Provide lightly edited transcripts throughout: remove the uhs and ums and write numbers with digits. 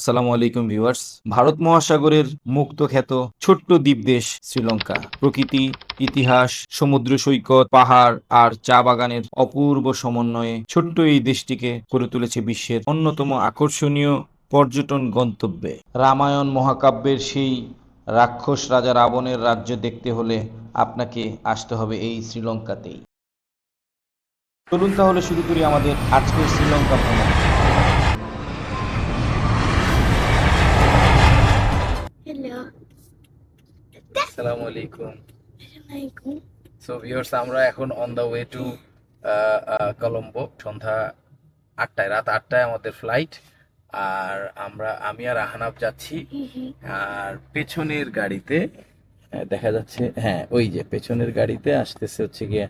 আসসালামু আলাইকুম ভিউয়ার্স। ভারত মহাসাগরের মুক্তখ্যাত ছোট্ট দ্বীপ দেশ শ্রীলঙ্কা। প্রকৃতি, ইতিহাস, সমুদ্র সৈকত, পাহাড় আর চা বাগানের অপূর্ব সমন্বয়ে ছোট্ট এই দেশটিকে করে তুলেছে বিশ্বের অন্যতম আকর্ষণীয় পর্যটন গন্তব্যে। রামায়ণ মহাকাব্যের সেই রাক্ষস রাজা রাবণের রাজ্য দেখতে হলে আপনাকে আসতে হবে এই শ্রীলঙ্কাতেই। চলুন তাহলে শুরু করি আমাদের আজকের শ্রীলঙ্কা ভ্রমণ। হ্যালো, আসসালামু আলাইকুম। আসসালামাইকুম। সো ভিউয়ার্স, আমরা এখন on the way to Colombo. সন্ধ্যা 8টায়, রাত 8টায় আমাদের ফ্লাইট। আর আমি আর আহনাব যাচ্ছি। আর পেছনের গাড়িতে দেখা যাচ্ছে, হ্যাঁ ওই যে পেছনের গাড়িতে আসতেছে হচ্ছে গিয়ে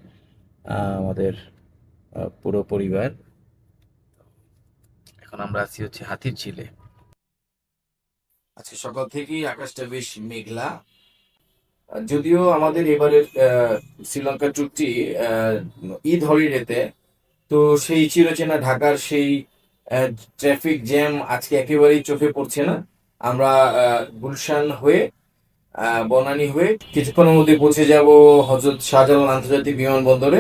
আমাদের পুরো পরিবার। এখন আমরা আছি হচ্ছে হাতির ঝিলে। আজকে সকাল থেকেই আকাশটা বেশ মেঘলা। যদিও আমাদের এবারের শ্রীলঙ্কা ট্যুরটি ঈদ হলিডেতে, তো সেই চিরচেনা ঢাকার সেই ট্রাফিক জ্যাম আজকে একেবারেই চোখে পড়ছে না। আমরা গুলশান হয়ে বনানী হয়ে কিছুক্ষণের মধ্যে পৌঁছে যাব হযরত শাহজালাল আন্তর্জাতিক বিমানবন্দরে।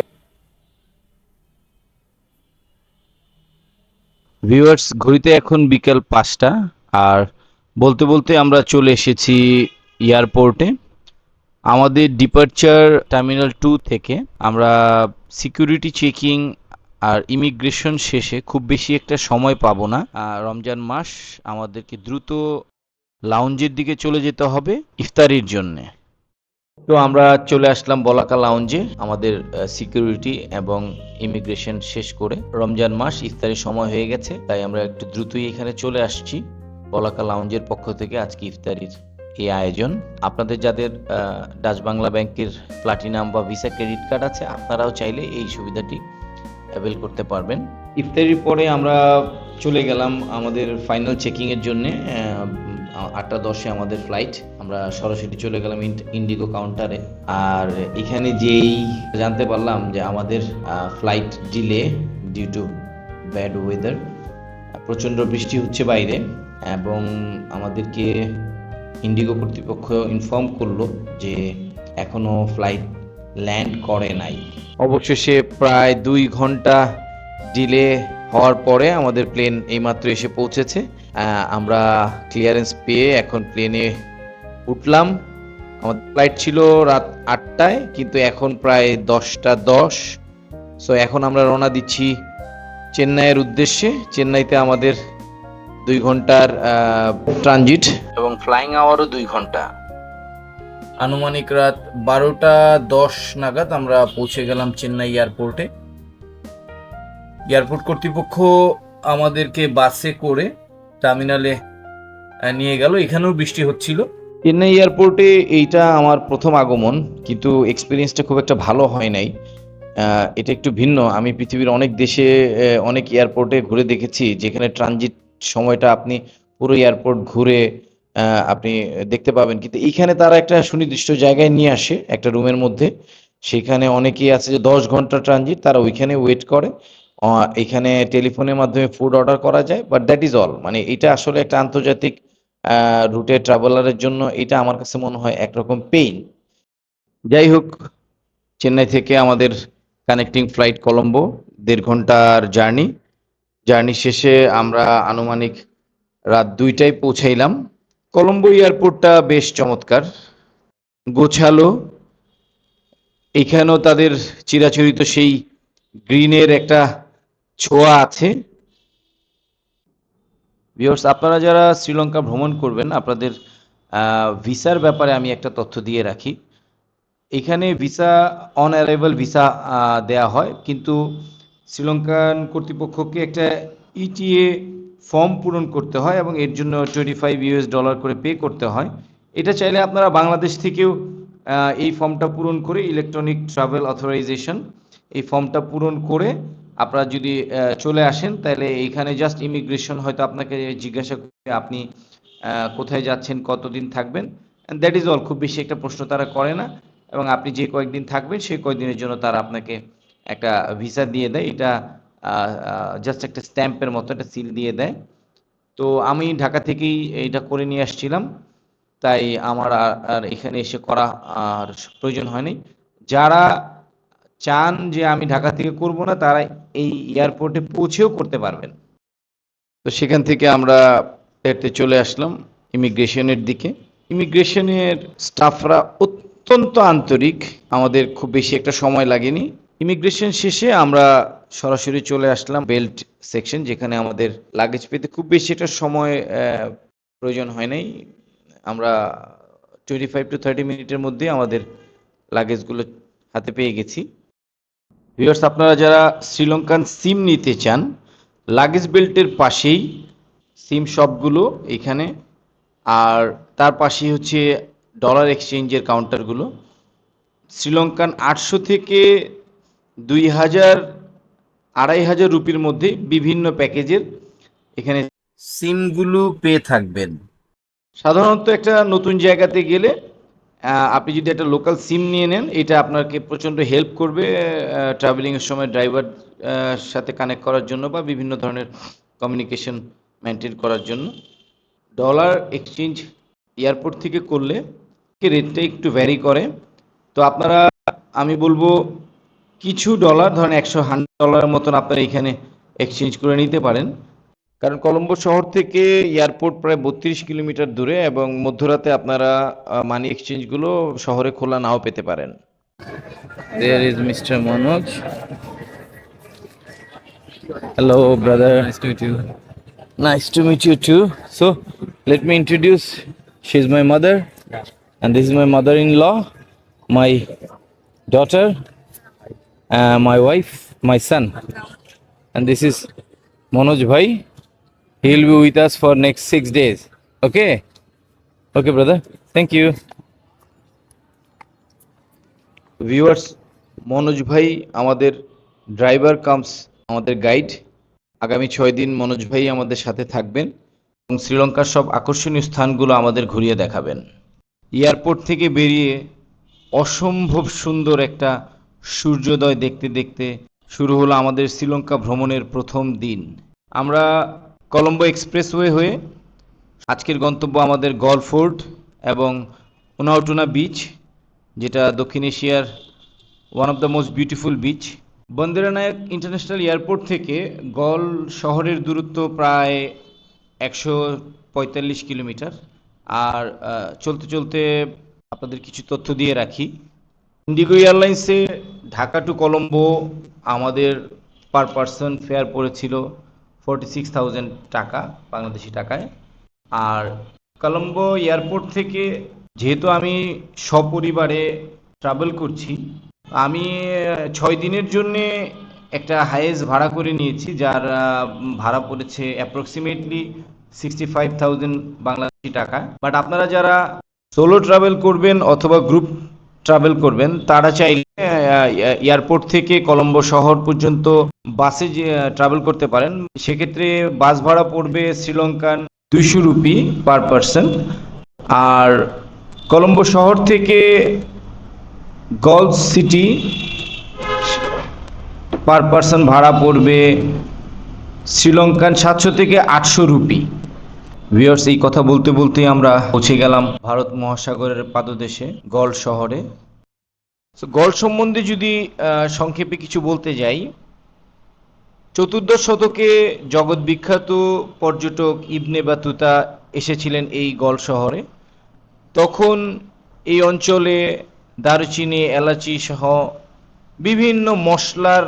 ভিউয়ার্স, ঘড়িতে এখন বিকেল 5টা, আর বলতে বলতে আমরা চলে এসেছি এয়ারপোর্টে। আমাদের ডিপার্চার টার্মিনাল 2 থেকে আমরা সিকিউরিটি চেকিং আর ইমিগ্রেশন শেষে খুব বেশি একটা সময় পাবো না। রমজান মাস, আমাদেরকে দ্রুত লাউঞ্জের দিকে চলে যেতে হবে ইফতারির জন্যে। তো আমরা চলে আসলাম বলাকা লাউঞ্জে আমাদের সিকিউরিটি এবং ইমিগ্রেশন শেষ করে। রমজান মাস, ইফতারের সময় হয়ে গেছে, তাই আমরা একটু দ্রুতই এখানে চলে আসছি। বলাকা লাউঞ্জের পক্ষ থেকে আজকে ইফতারির এই আয়োজন। আপনাদের যাদের ডাচ বাংলা ব্যাংকের প্লাটিনাম বা ভিসা ক্রেডিট কার্ড আছে, আপনারাও চাইলে এই সুবিধাটি অ্যাভেল করতে পারবেন। ইফতারির পরে আমরা চলে গেলাম আমাদের ফাইনাল চেকিংয়ের জন্যে। 8টা 10-এ আমাদের ফ্লাইট। আমরা সরাসরি চলে গেলাম ইন্ডিগো কাউন্টারে। আর এখানে যেই জানতে পারলাম যে আমাদের flight delay due to bad weather. প্রচণ্ড বৃষ্টি হচ্ছে বাইরে, এবং আমাদেরকে ইন্ডিগো কর্তৃপক্ষ ইনফর্ম করলো যে এখনো ফ্লাইট ল্যান্ড করে নাই। অবশেষে প্রায় 2 ঘন্টা ডিলে হওয়ার পরে আমাদের প্লেন এইমাত্র এসে পৌঁছেছে। আমরা ক্লিয়ারেন্স পেয়ে এখন প্লেনে উঠলাম। আমাদের ফ্লাইট ছিল রাত 8টায়, কিন্তু এখন প্রায় 10টা 10। সো এখন আমরা রওনা দিচ্ছি চেন্নাইয়ের উদ্দেশ্যে। চেন্নাইতে আমাদের 2 ঘন্টার ট্রানজিট এবং ফ্লাইং আওয়ারও 2 ঘন্টা। আনুমানিক রাত 12টা 10 নাগাদ আমরা পৌঁছে গেলাম চেন্নাই এয়ারপোর্টে। এয়ারপোর্ট কর্তৃপক্ষ আমাদেরকে বাসে করে টার্মিনালে নিয়ে গেল। এখানেও বৃষ্টি হচ্ছিল। চেন্নাই এয়ারপোর্টে এইটা আমার প্রথম আগমন, কিন্তু এক্সপিরিয়েন্সটা খুব একটা ভালো হয় নাই। এটা একটু ভিন্ন। আমি পৃথিবীর অনেক দেশে অনেক এয়ারপোর্টে ঘুরে দেখেছি যেখানে ট্রানজিট সময়টা আপনি পুরো এয়ারপোর্ট ঘুরে আপনি দেখতে পাবেন, কিন্তু এইখানে তারা একটা সুনির্দিষ্ট জায়গায় নিয়ে আসে একটা রুমের মধ্যে। সেখানে অনেকেই আছে যে 10 ঘন্টা ট্রানজিট, তারা ওইখানে ওয়েট করে। এখানে টেলিফোনের মাধ্যমে ফুড অর্ডার করা যায়, বাট দ্যাট ইজ অল। মানে এটা আসলে একটা আন্তর্জাতিক রুটে ট্রাভেলারের জন্য এটা আমার কাছে মনে হয় একরকম পেইন। যাই হোক, চেন্নাই থেকে আমাদের কানেক্টিং ফ্লাইট কলম্বো, 1.5 ঘন্টার জার্নি শেষে আমরা আনুমানিক রাত 2টায় পৌঁছাইলাম। কলম্বো এয়ারপোর্টটা বেশ চমৎকার, গোছালো। এখানেও তাদের চিরাচরিত সেই গ্রিনের একটা ছোঁয়া আছে। ভিউয়ার্স, আপনারা যারা শ্রীলঙ্কা ভ্রমণ করবেন, আপনাদের ভিসার ব্যাপারে আমি একটা তথ্য দিয়ে রাখি। এখানে ভিসা অন অ্যারাইভাল ভিসা দেয়া হয়, কিন্তু শ্রীলঙ্কান কর্তৃপক্ষকে একটা ইটিএ ফর্ম পূরণ করতে হয় এবং এর জন্য $25 করে পে করতে হয়। এটা চাইলে আপনারা বাংলাদেশ থেকেও এই ফর্মটা পূরণ করে, ইলেকট্রনিক ট্রাভেল অথরাইজেশন, এই ফর্মটা পূরণ করে আপনারা যদি চলে আসেন, তাহলে এইখানে জাস্ট ইমিগ্রেশন হয়তো আপনাকে জিজ্ঞাসা করবে আপনি কোথায় যাচ্ছেন, কতদিন থাকবেন, অ্যান্ড দ্যাট ইজ অল। খুব বেশি একটা প্রশ্ন তারা করে না, এবং আপনি যে কয়েকদিন থাকবেন সেই কয়েকদিনের জন্য তারা আপনাকে একটা ভিসা দিয়ে দেয়। এটা জাস্ট একটা স্ট্যাম্পের মতো একটা সিল দিয়ে দেয়। তো আমি ঢাকা থেকেই এটা করে নিয়ে আসছিলাম, তাই আমার আর এখানে এসে করা আর প্রয়োজন হয়নি। যারা চান যে আমি ঢাকা থেকে করব না, তারা এই এয়ারপোর্টে পৌঁছেও করতে পারবেন। তো সেখান থেকে আমরা এতে চলে আসলাম ইমিগ্রেশনের দিকে। ইমিগ্রেশনের স্টাফরা অত্যন্ত আন্তরিক, আমাদের খুব বেশি একটা সময় লাগেনি। ইমিগ্রেশন শেষে আমরা সরাসরি চলে আসলাম বেল্ট সেকশন, যেখানে আমাদের লাগেজ পেতে খুব বেশি একটা সময় প্রয়োজন হয় নাই। আমরা 25 to 30 মিনিটের মধ্যে আমাদের লাগেজগুলো হাতে পেয়ে গেছি। ভিউয়ার্স, আপনারা যারা শ্রীলঙ্কান সিম নিতে চান, লাগেজ বেল্টের পাশেই সিম শপগুলো এখানে, আর তার পাশেই হচ্ছে ডলার এক্সচেঞ্জের কাউন্টারগুলো। শ্রীলঙ্কান 800 থেকে 2000, 2500 রুপির মধ্যে বিভিন্ন প্যাকেজের এখানে সিমগুলো পেয়ে থাকবেন। সাধারণত একটা নতুন জায়গাতে গেলে আপনি যদি একটা লোকাল সিম নিয়ে নেন, এটা আপনাকে প্রচণ্ড হেল্প করবে ট্রাভেলিংয়ের সময় ড্রাইভার সাথে কানেক্ট করার জন্য বা বিভিন্ন ধরনের কমিউনিকেশন মেনটেন করার জন্য। ডলার এক্সচেঞ্জ এয়ারপোর্ট থেকে করলে রেটটা একটু ভ্যারি করে। তো আপনারা, আমি বলবো কিছু ডলার, ধরেন $100 মতন আপনারা এখানে এক্সচেঞ্জ করে নিতে পারেন। কারণ কলম্বো শহর থেকে এয়ারপোর্ট প্রায় 32 কিলোমিটার দূরে, এবং মধ্যরাতে আপনারা মানি এক্সচেঞ্জগুলো শহরে খোলা নাও পেতে পারেন। There is Mr. Manoj. Hello, brother. Nice to meet you. Nice to meet you too. So, let me introduce. She's my mother, and this is my mother-in-law, my daughter, my wife, my son, and this is Manoj bhai. He'll be with us for next 6 days. Okay? Okay, brother. Thank you. Viewers, Manoj ভাই আমাদের driver comes আমাদের guide. আগামী 6 দিন মনোজ ভাই আমাদের সাথে থাকবেন এবং শ্রীলঙ্কার সব আকর্ষণীয় স্থানগুলো আমাদের ঘুরিয়ে দেখাবেন। এয়ারপোর্ট থেকে বেরিয়ে অসম্ভব সুন্দর একটা সূর্যোদয় দেখতে দেখতে শুরু হলো আমাদের শ্রীলঙ্কা ভ্রমণের প্রথম দিন। আমরা কলম্বো এক্সপ্রেসওয়ে হয়ে আজকের গন্তব্য আমাদের গল ফোর্ট এবং উনাউটুনা বিচ, যেটা দক্ষিণ এশিয়ার one of the most beautiful beach. Bandaranaike international airport থেকে গল শহরের দূরত্ব প্রায় 145 কিলোমিটার। আর চলতে চলতে আপনাদের কিছু তথ্য দিয়ে রাখি। ইন্ডিগো এয়ারলাইন্সে ঢাকা টু কলম্বো আমাদের পার পারসন ফেয়ার পড়েছিল 46,000 টাকা, বাংলাদেশি টাকায়। আর কলম্বো এয়ারপোর্ট থেকে, যেহেতু আমি সপরিবারে ট্রাভেল করছি, আমি 6 দিনের জন্যে একটা হাইয়েস্ট ভাড়া করে নিয়েছি, যার ভাড়া পড়েছে অ্যাপ্রক্সিমেটলি 65,000 বাংলাদেশি টাকা। বাট আপনারা যারা সোলো ট্রাভেল করবেন অথবা গ্রুপ ট্রাভেল করবেন, তারা চাইলে এয়ারপোর্ট থেকে কলম্বো শহর পর্যন্ত বাসে ট্রাভেল করতে পারেন। সেক্ষেত্রে বাস ভাড়া পড়বে শ্রীলঙ্কান 200 রুপি পার পারসন। আর কলম্বো শহর থেকে গলফ সিটি পার পারসন ভাড়া পড়বে শ্রীলঙ্কান 700 থেকে 800 রুপি। ভিউয়ার্স, এই কথা বলতে বলতে আমরা পৌঁছে গেলাম ভারত মহাসাগরের পাদদেশে গল শহরে। গল সম্বন্ধে যদি সংক্ষেপে কিছু বলতে যাই, 14 শতকে জগৎ বিখ্যাত পর্যটক ইবনে বাতুতা এসেছিলেন এই গল শহরে। তখন এই অঞ্চলে দারুচিনি, এলাচি সহ বিভিন্ন মশলার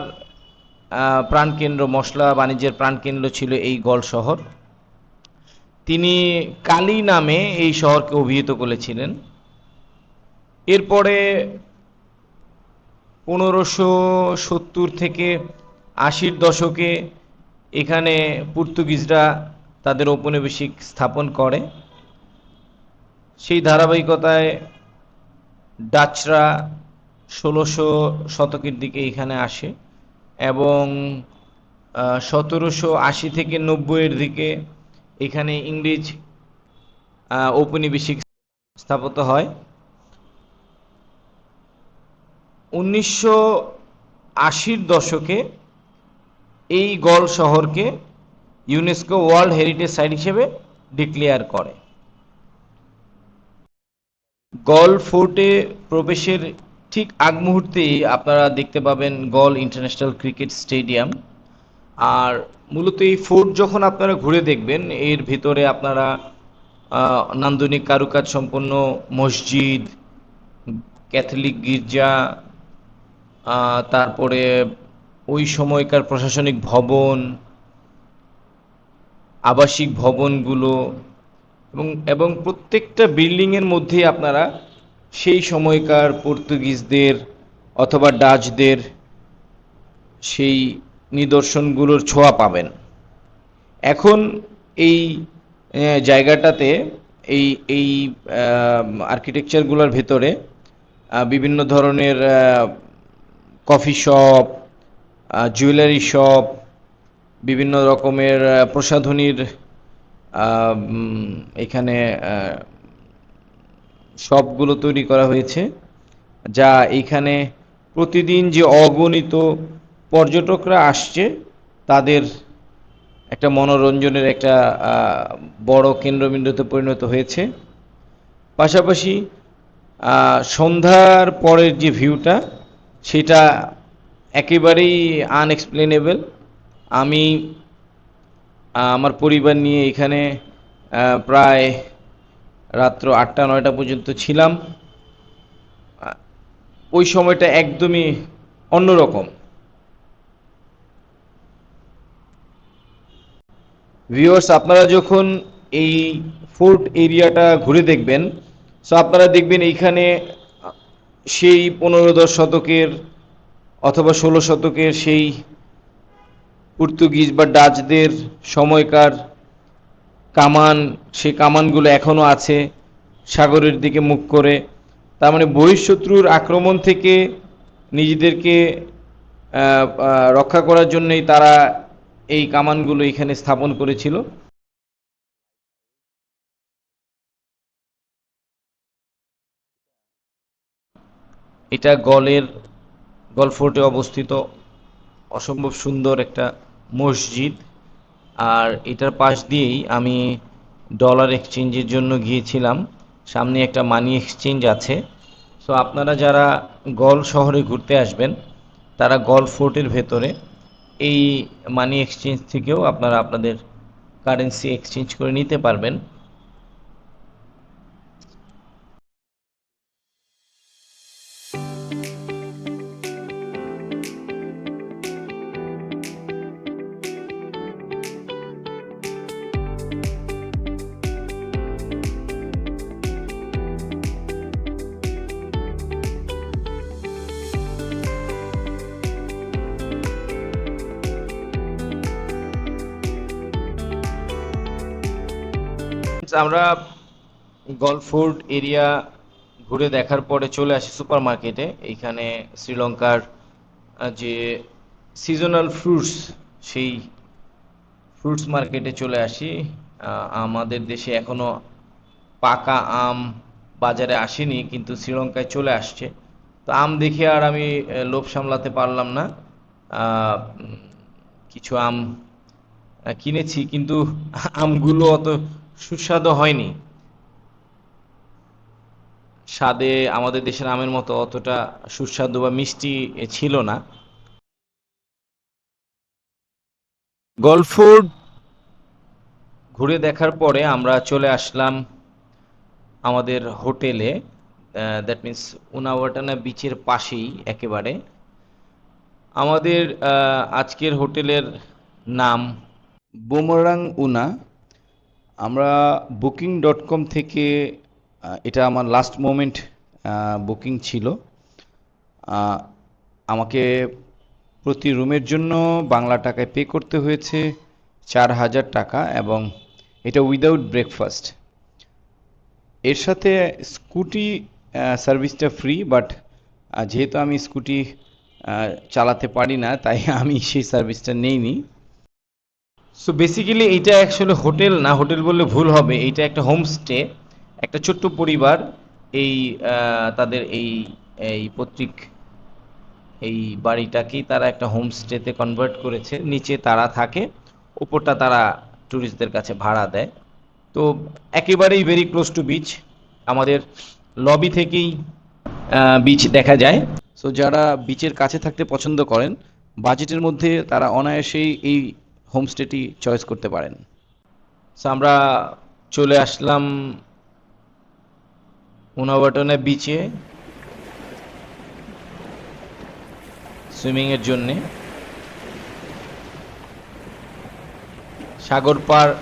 প্রাণকেন্দ্র, মশলা বাণিজ্যের প্রাণকেন্দ্র ছিল এই গল শহর। তিনি কালী নামে এই শহরকে অভিহিত করেছিলেন। এরপরে 1570 থেকে 80-র দশকে এখানে পর্তুগিজরা তাদের ঔপনিবেশিক স্থাপন করে। সেই ধারাবাহিকতায় ডাচরা 1600 শতকের দিকে এখানে আসে এবং 1780 থেকে 90-এর দিকে এখানে ইংরেজ ঔপনিবেশিক স্থাপিত হয়। 1980-র দশকে এই গল শহরকে ইউনেস্কো ওয়ার্ল্ড হেরিটেজ সাইট হিসেবে ডিক্লেয়ার করে। গল ফোর্টে প্রবেশের ঠিক আগ মুহূর্তেই আপনারা দেখতে পাবেন গল ইন্টারন্যাশনাল ক্রিকেট স্টেডিয়াম। আর মূলত এই ফোর্ট যখন আপনারা ঘুরে দেখবেন, এর ভিতরে আপনারা নান্দনিক কারুকাজ সম্পন্ন মসজিদ, ক্যাথলিক গির্জা, তারপরে ওই সময়কার প্রশাসনিক ভবন, আবাসিক ভবনগুলো এবং এবং প্রত্যেকটা বিল্ডিংয়ের মধ্যেই আপনারা সেই সময়কার পর্তুগিজদের অথবা ডাচদের সেই নিদর্শনগুলোর ছোঁয়া পাবেন। এখন এই জায়গাটাতে এই এই আর্কিটেকচারগুলোর ভেতরে বিভিন্ন ধরনের কফি শপ, জুয়েলারি শপ, বিভিন্ন রকমের প্রসাধনীর এখানে শপগুলো তৈরি করা হয়েছে, যা এইখানে প্রতিদিন যে অগণিত পর্যটকরা আসছে তাদের একটা মনোরঞ্জনের একটা বড় কেন্দ্রবিন্দুতে পরিণত হয়েছে। পাশাপাশি সন্ধ্যার পরের যে ভিউটা, সেটা একেবারেই আনএক্সপ্লেনেবল। আমি আমার পরিবার নিয়ে এখানে প্রায় রাত্র 8টা-9টা পর্যন্ত ছিলাম। ওই সময়টা একদমই অন্যরকম। ভিউয়ার্স, আপনারা যখন এই ফোর্ট এরিয়াটা ঘুরে দেখবেন, সো আপনারা দেখবেন এইখানে সেই 15-10 শতকের অথবা 16 শতকের সেই পর্তুগিজ বা ডাচদের সময়কার কামান, সেই কামানগুলো এখনও আছে সাগরের দিকে মুখ করে। তার মানে বহিঃশত্রুর আক্রমণ থেকে নিজেদেরকে রক্ষা করার জন্যই তারা এই কামানগুলো এখানে স্থাপন করেছিল। এটা গল ফোর্টে অবস্থিত অসম্ভব সুন্দর একটা মসজিদ। আর এটার পাশ দিয়েই আমি ডলার এক্সচেঞ্জের জন্য গিয়েছিলাম। সামনে একটা মানি এক্সচেঞ্জ আছে। সো আপনারা যারা গল শহরে ঘুরতে আসবেন, তারা গল ফোর্টের ভেতরে এই মানি এক্সচেঞ্জ থেকেও আপনারা আপনাদের কারেন্সি এক্সচেঞ্জ করে নিতে পারবেন। আমরা গল ফোর্ট এরিয়া ঘুরে দেখার পরে চলে আসি সুপার মার্কেটে। এইখানে শ্রীলঙ্কার যে সিজনাল ফ্রুটস, সেই ফ্রুটস মার্কেটে চলে আসি। আমাদের দেশে এখনো পাকা আম বাজারে আসেনি, কিন্তু শ্রীলঙ্কায় চলে আসছে। তো আম দেখে আর আমি লোভ সামলাতে পারলাম না। কিছু আম কিনেছি, কিন্তু আমগুলো অত সুস্বাদু হয়নি। স্বাদে আমাদের দেশের আমের মতো অতটা সুস্বাদু বা মিষ্টি ছিল না। গল্ফ ফোর্ট ঘুরে দেখার পরে আমরা চলে আসলাম আমাদের হোটেলে। দ্যাট মিন্স উনাওয়াটানা বিচের পাশেই একেবারে আমাদের আজকের হোটেলের নাম বুমারাং উনা। আমরা booking.com থেকে এটা আমার লাস্ট মোমেন্ট বুকিং ছিল। আমাকে প্রতি রুমের জন্য বাংলা টাকায় পে করতে হয়েছে 4000 টাকা, এবং এটা উইদাউট ব্রেকফাস্ট। এর সাথে স্কুটি সার্ভিসটা ফ্রি, বাট যেহেতু আমি স্কুটি চালাতে পারি না, তাই আমি সেই সার্ভিসটা নেইনি। সো বেসিক্যালি এইটা অ্যাকচুয়ালি হোটেল না, হোটেল বললে ভুল হবে, এইটা একটা হোমস্টে। একটা ছোট্ট পরিবার এই তাদের এই এই পৈতৃক এই বাড়িটাকেই তারা একটা হোমস্টেতে কনভার্ট করেছে। নিচে তারা থাকে, উপরটা তারা ট্যুরিস্টদের কাছে ভাড়া দেয়। তো একেবারেই ভেরি ক্লোজ টু বিচ, আমাদের লবি থেকেই বিচ দেখা যায়। সো যারা বিচের কাছে থাকতে পছন্দ করেন, বাজেটের মধ্যে তারা অনায়াসেই এই হোমস্টেটি চয়েস করতে পারেন। সো আমরা চলে আসলাম উনাওয়াটনে বিচে সুইমিংয়ের জন্যে। সাগর পাড়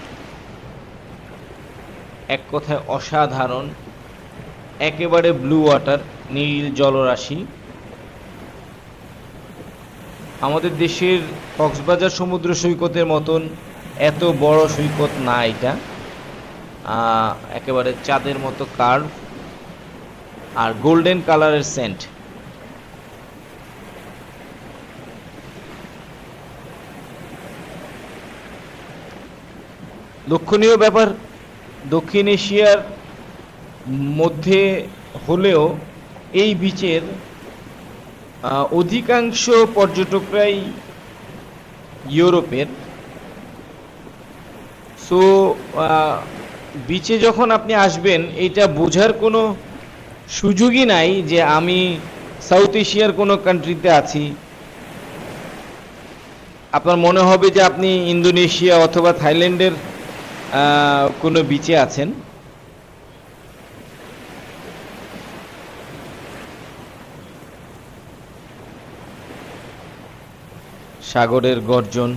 এক কথায় অসাধারণ, একেবারে ব্লু ওয়াটার, নীল জলরাশি। আমাদের দেশের কক্সবাজার সমুদ্র সৈকতের মতন এত বড় সৈকত না এটা, একেবারে চাঁদের মতো কার্ভ আর গোল্ডেন কালারের সেন্ট। লক্ষণীয় ব্যাপার, দক্ষিণ এশিয়ার মধ্যে হলেও এই বিচের অধিকাংশ পর্যটকরাই ইউরোপের। সো বিচে যখন আপনি আসবেন, এটা বোঝার কোনো সুযোগই নাই যে আমি সাউথ এশিয়ার কোনো কান্ট্রিতে আছি। আপনার মনে হবে যে আপনি ইন্দোনেশিয়া অথবা থাইল্যান্ডের কোনো বিচে আছেন। সাগরের গর্জন,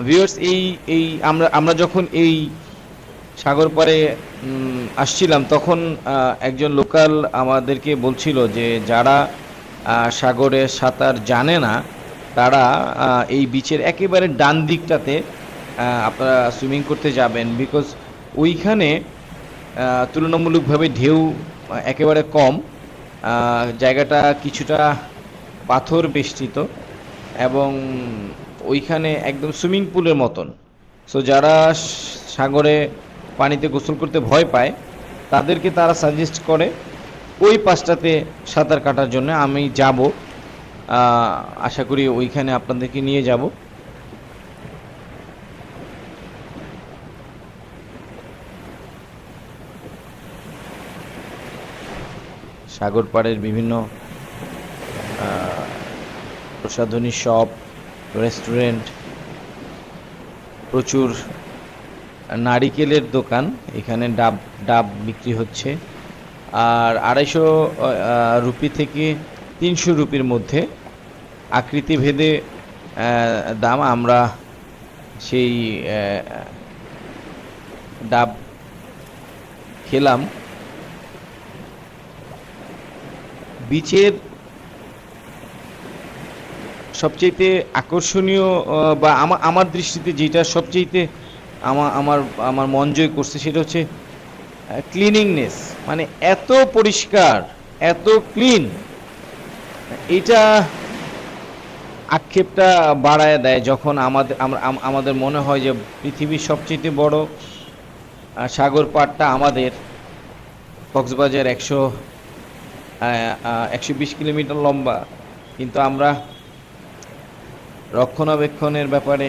ভিউয়ার্স, এই এই আমরা যখন এই সাগর পাড়ে আসছিলাম, তখন একজন লোকাল আমাদেরকে বলছিল যে যারা সাগরে সাঁতার জানে না, তারা এই বিচের একেবারে ডান দিকটাতে আপনারা সুইমিং করতে যাবেন, বিকজ ওইখানে তুলনামূলকভাবে ঢেউ একেবারে কম, জায়গাটা কিছুটা পাথর বেষ্টিত এবং ওইখানে একদম সুইমিং পুলের মতন। সো যারা সাগরে পানিতে গোসল করতে ভয় পায়, তাদেরকে তারা সাজেস্ট করে ওই পাশটাতে সাঁতার কাটার জন্য। আমি যাব, আশা করি ওইখানে আপনাদেরকে নিয়ে যাব। সাগর পাড়ের বিভিন্ন প্রসাধনী শপ, রেস্টুরেন্ট, প্রচুর নারিকেলের দোকান, এখানে ডাব ডাব বিক্রি হচ্ছে। আর 250 রুপি থেকে 300 রুপির মধ্যে আকৃতি ভেদে দাম। আমরা সেই ডাব খেলাম। বিচের সবচেয়ে আকর্ষণীয় বা আমার দৃষ্টিতে যেটা সবচেয়ে আমার আমার মন জয় করছে, সেটা হচ্ছে ক্লিনিংনেস। মানে এত পরিষ্কার, এত ক্লিন, এটা আক্ষেপটা বাড়ায় দেয় যখন আমাদের মনে হয় যে পৃথিবীর সবচেয়ে বড় সাগর পাড়টা আমাদের কক্সবাজার 120 কিলোমিটার লম্বা, কিন্তু আমরা রক্ষণাবেক্ষণের ব্যাপারে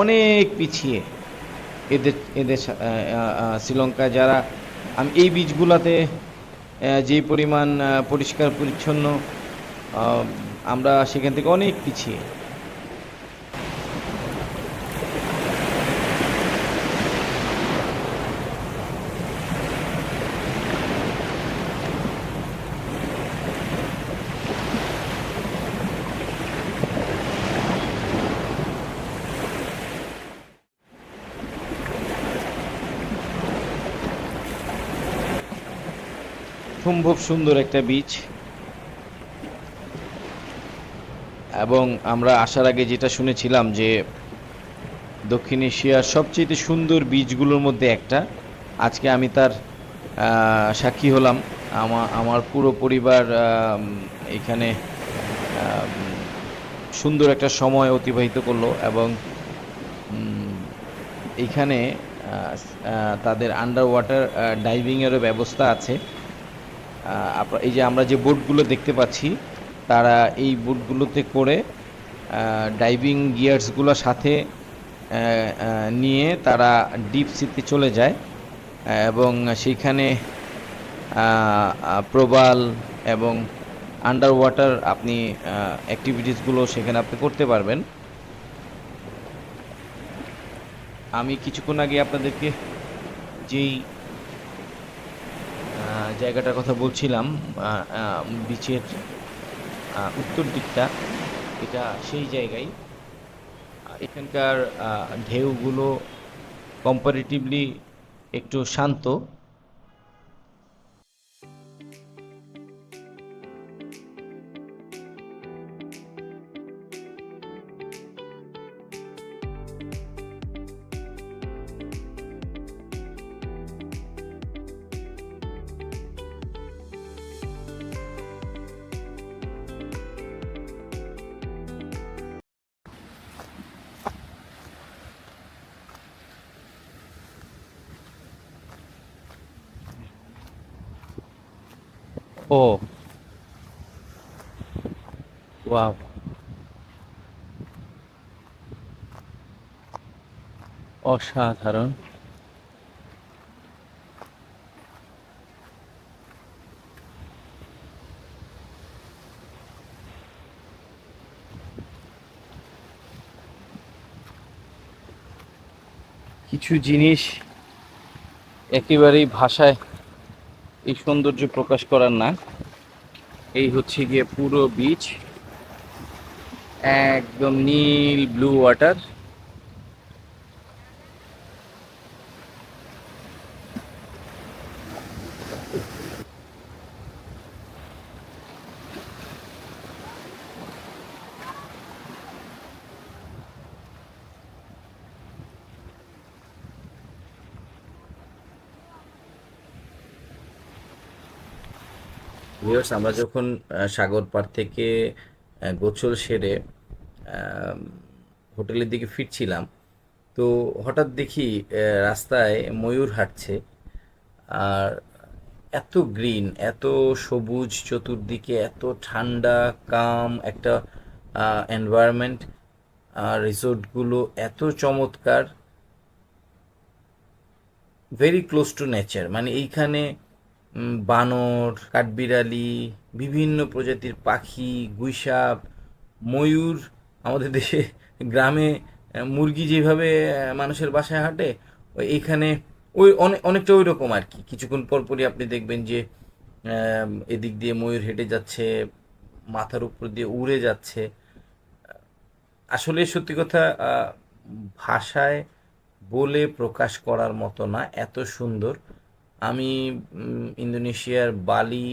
অনেক পিছিয়ে। এদের শ্রীলঙ্কা যারা, আমি এই বিচগুলোতে যে পরিমাণ পরিষ্কার পরিচ্ছন্ন, আমরা সেখান থেকে অনেক পিছিয়ে। সম্ভব সুন্দর একটা বিচ, এবং আমরা আসার আগে যেটা শুনেছিলাম যে দক্ষিণ এশিয়ার সবচেয়ে সুন্দর বিচগুলোর মধ্যে একটা। আজকে আমি তার সাক্ষী হলাম। আমার পুরো পরিবার এখানে সুন্দর একটা সময় অতিবাহিত করলো, এবং এইখানে তাদের আন্ডার ওয়াটার ডাইভিংয়েরও ব্যবস্থা আছে। এই যে আমরা যে বোটগুলো দেখতে পাচ্ছি, তারা এই বোটগুলোতে করে ডাইভিং গিয়ার্সগুলো সাথে নিয়ে তারা ডিপ সিতে চলে যায়, এবং সেইখানে প্রবাল এবং আন্ডার ওয়াটার আপনি অ্যাক্টিভিটিসগুলো সেখানে আপনি করতে পারবেন। আমি কিছুক্ষণ আগে আপনাদেরকে যেই জায়গাটার কথা বলছিলাম, বিচের উত্তর দিকটা, এটা সেই জায়গায়। এখানকার ঢেউগুলো কম্পারেটিভলি একটু শান্ত। ও ওয়াও, অসাধারণ। কিছু জিনিস একেবারেই ভাষায় এই সৌন্দর্য প্রকাশ করার না। এই হচ্ছে গিয়ে পুরো বিচ, একদম নীল ব্লু ওয়াটার। ভিউয়ার্স, আমরা যখন সাগর পাড় থেকে গোসল সেরে আম, হোটেলের দিকে ফিরছিলাম, তো হঠাৎ দেখি রাস্তায় ময়ূর হাঁটছে। আর এত গ্রিন, এত সবুজ চতুর্দিকে, এত ঠান্ডা কাম একটা এনভায়রনমেন্ট, আর রিসোর্টগুলো এত চমৎকার, ভেরি ক্লোজ টু নেচার। মানে এইখানে বানর, কাঠবিড়ালি, বিভিন্ন প্রজাতির পাখি, গুইসাপ, ময়ূর। আমাদের দেশে গ্রামে মুরগি যেভাবে মানুষের বাসায় হাঁটে, এইখানে ওই অনেকটা ওই রকম আর কি। কিছুক্ষণ পরপরই আপনি দেখবেন যে এদিক দিয়ে ময়ূর হেঁটে যাচ্ছে, মাথার উপর দিয়ে উড়ে যাচ্ছে। আসলে সত্যি কথা, ভাষায় বলে প্রকাশ করার মতো না, এত সুন্দর। আমি ইন্দোনেশিয়ার বালি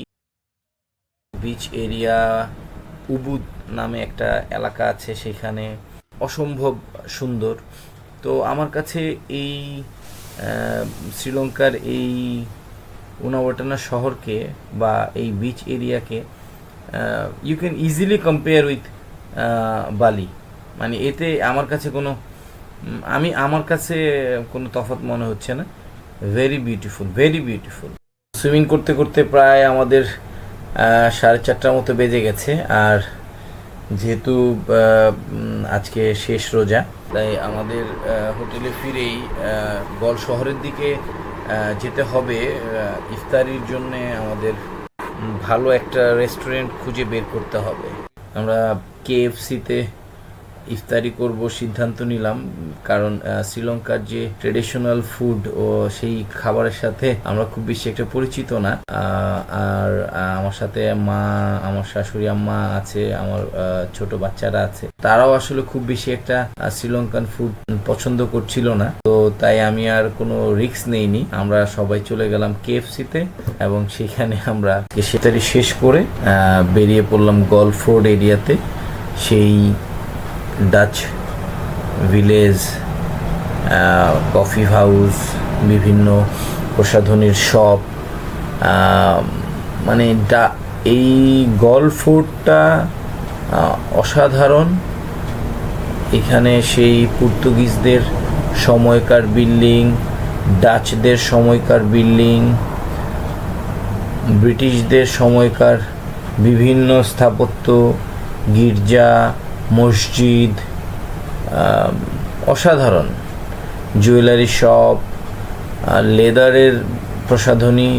বিচ এরিয়া, উবুদ নামে একটা এলাকা আছে, সেখানে অসম্ভব সুন্দর। তো আমার কাছে এই শ্রীলঙ্কার এই উনাওয়াটানা শহরকে বা এই বিচ এরিয়াকে you can easily compare with Bali. মানে এতে আমার কাছে কোনো আমার কাছে কোনো তফাৎ মনে হচ্ছে না। Very beautiful, very beautiful. Swimming করতে করতে প্রায় আমাদের 4:30টার মতো বেজে গেছে। আর যেহেতু আজকে শেষ রোজা, তাই আমাদের হোটেলে ফিরেই গল শহরের দিকে যেতে হবে। ইফতারির জন্যে আমাদের ভালো একটা রেস্টুরেন্ট খুঁজে বের করতে হবে। আমরা কেএফসিতে ইফতারি করব সিদ্ধান্ত নিলাম, কারণ শ্রীলঙ্কার যে ট্রেডিশনাল ফুড ও সেই খাবারের সাথে আমরা খুব বেশি একটা পরিচিত না। আর আমার সাথে মা, আমার শাশুড়ি আম্মা আছে, আমার ছোট বাচ্চারা আছে, তারাও আসলে খুব বেশি একটা শ্রীলঙ্কান ফুড পছন্দ করছিল না। তো তাই আমি আর কোনো রিস্ক নেইনি, আমরা সবাই চলে গেলাম কেএফসিতে এবং সেখানে আমরা ইফতারি শেষ করে বেরিয়ে পড়লাম গলফ রোড এরিয়াতে। সেই ডাচ ভিলেজ, কফি হাউস, বিভিন্ন প্রসাধনীর শপ, মানে এই গলফ রোডটা অসাধারণ। এখানে সেই পর্তুগিজদের সময়কার বিল্ডিং, ডাচদের সময়কার বিল্ডিং, ব্রিটিশদের সময়কার বিভিন্ন স্থাপত্য, গির্জা, মসজিদ, অসাধারণ জুয়েলারি শপ, লেদারের প্রসাধনী,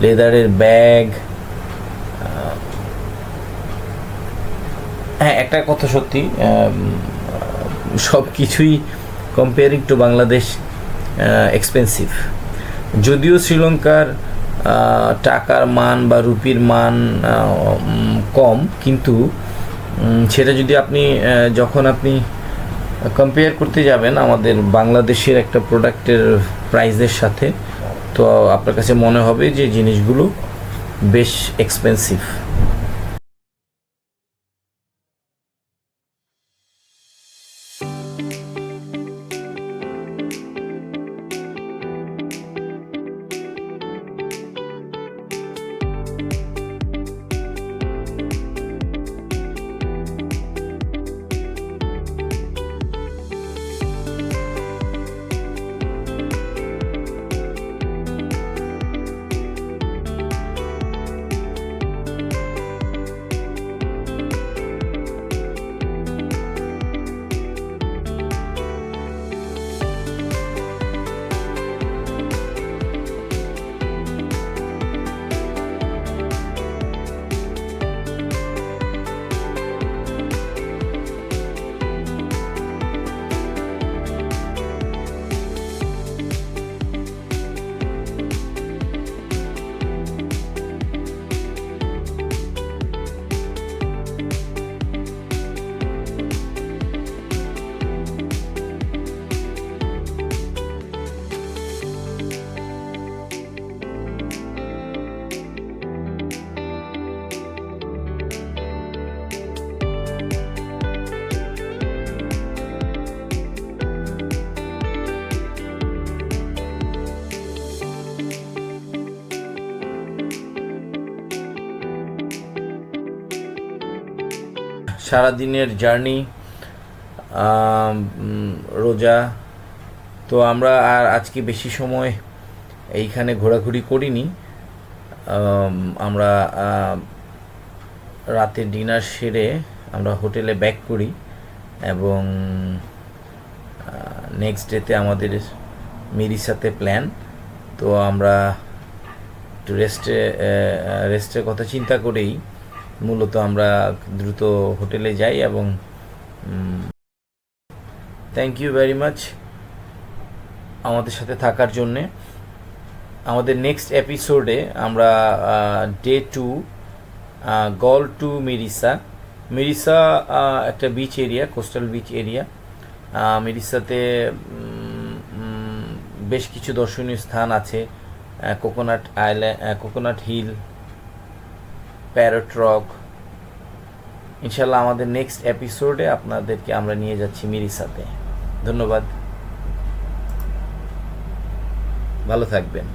লেদারের ব্যাগ। হ্যাঁ, একটা কথা সত্যি, সব কিছুই কম্পেয়ারিং টু বাংলাদেশ এক্সপেন্সিভ। যদিও শ্রীলঙ্কার টাকার মান বা রুপির মান কম, কিন্তু সেটা যদি আপনি যখন আপনি কম্পেয়ার করতে যাবেন আমাদের বাংলাদেশের একটা প্রোডাক্টের প্রাইসের সাথে, তো আপনার কাছে মনে হবে যে জিনিসগুলো বেশ এক্সপেন্সিভ। সারাদিনের জার্নি, রোজা, তো আমরা আর আজকে বেশি সময় এইখানে ঘোরাঘুরি করিনি। আমরা রাতে ডিনার সেরে আমরা হোটেলে ব্যাক করি এবং নেক্সট ডেতে আমাদের মিরিসাতে প্ল্যান। তো আমরা একটু রেস্টের কথা চিন্তা করেই মূলত আমরা দ্রুত হোটেলে যাই। এবং থ্যাংক ইউ ভেরি মাচ আমাদের সাথে থাকার জন্যে। আমাদের নেক্সট এপিসোডে আমরা ডে 2 গল টু মিরিসা একটা beach area, coastal beach area. মিরিসাতে বেশ কিছু দর্শনীয় স্থান আছে, কোকোনাট হিল, প্যারট রক। ইনশাল্লাহ আমাদের নেক্সট এপিসোডে আপনাদেরকে আমরা নিয়ে যাচ্ছি মিরিসাতে। ধন্যবাদ, ভালো থাকবেন।